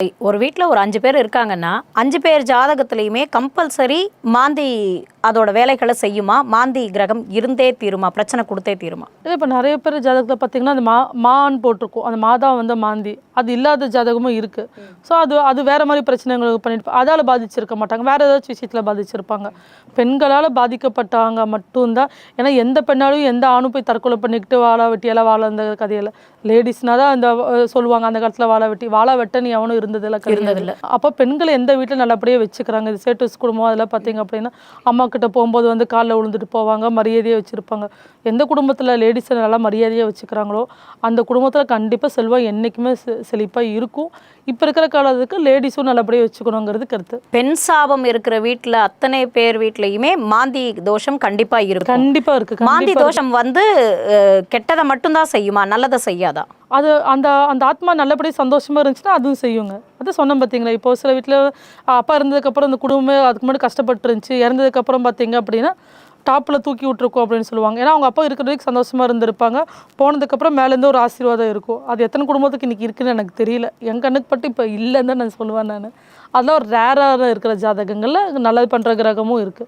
ஒரு வீட்ல ஒரு 5 பேர் இருக்காங்கன்னா, 5 பேர் ஜாதகத்திலயுமே கம்பல்சரி மாந்தி அதோட வேலைகள செய்யுமா? மாந்தி கிரகம் இருந்தே தீருமா? பிரச்சனை குடுத்தே தீருமா? இல்ல இப்ப நெறைய பேர் ஜாதகத்துல பார்த்தீங்கன்னா, அந்த மான்னு போட்டிருக்கும். அந்த மாதா வந்து மாந்தி. அது இல்லாத ஜாதகமும் இருக்கு. ஸோ அது வேற மாரி பிரச்சனைகள் பண்ணிட்டு அதால பாதிச்சிருக்க மாட்டாங்க. வேற ஏதாச்சும் விஷயத்துல பாதிச்சிருப்பாங்க. பெண்களால பாதிக்கப்பட்டாங்க மட்டும் தான். ஏன்னா எந்த பெண்ணாலும் எந்த ஆணும் போய் தற்கொலை பண்ணிக்கிட்டு வாழா வெட்டியெல்லாம் வாழந்த கதையில. லேடிஸ்னா தான் அந்த சொல்லுவாங்க அந்த காலத்துல வாழா வெட்டன்னு எவனும் இருந்ததில்ல இருந்ததில்ல. அப்போ பெண்கள் எந்த வீட்டில் நல்லபடியாக வச்சுக்கிறாங்க. இது சேட்டுஸ் குடும்பம் அதெல்லாம் பார்த்தீங்க அப்படின்னா அம்மா கிட்ட போகும்போது வந்து காலில் விழுந்துட்டு போவாங்க, மரியாதையாக வச்சுருப்பாங்க. எந்த குடும்பத்தில் லேடிஸை நல்லா மரியாதையாக வச்சுக்கிறாங்களோ அந்த குடும்பத்தில் கண்டிப்பாக செல்வம் என்றைக்குமே செழிப்பாக இருக்கும். இப்போ இருக்கிற காலத்துக்கு லேடிஸும் நல்லபடியாக வச்சுக்கணுங்கிறது கருத்து. பெண் சாபம் இருக்கிற வீட்டில் அத்தனை பேர் வீட்லையுமே மாந்தி தோஷம் கண்டிப்பா இருக்கு. கண்டிப்பா இருக்கு. மாந்தி தோஷம் வந்து கெட்டதை மட்டும்தான் செய்யுமா? நல்லதை செய்யாதா? அது அந்த அந்த ஆத்மா நல்லபடியாக சந்தோஷமா இருந்துச்சுன்னா அதுவும் செய்யுங்க. அதை சொன்னோம் பார்த்தீங்களா, இப்போ சில வீட்டில் அப்பா இருந்ததுக்கப்புறம் அந்த குடும்பமே அதுக்கு முன்னாடி கஷ்டப்பட்டு இருந்துச்சு. இறந்ததுக்கப்புறம் பார்த்தீங்க அப்படின்னா டாப்பில் தூக்கி விட்டுருக்கோம் அப்படின்னு சொல்லுவாங்க. ஏன்னா அவங்க அப்பா இருக்கிற வரைக்கும் சந்தோஷமா இருந்திருப்பாங்க. போனதுக்கப்புறம் மேலேருந்து ஒரு ஆசீர்வாதம் இருக்கும். அது எத்தனை குடும்பத்துக்கு இன்றைக்கி இருக்குன்னு எனக்கு தெரியல. என் கண்ணுக்கு பட்டு இப்போ இல்லைன்னு தான் நான் சொல்லுவேன். அதெல்லாம் ஒரு ரேராக இருக்கிற ஜாதகங்களில் நல்லது பண்ணுற கிரகமும் இருக்குது.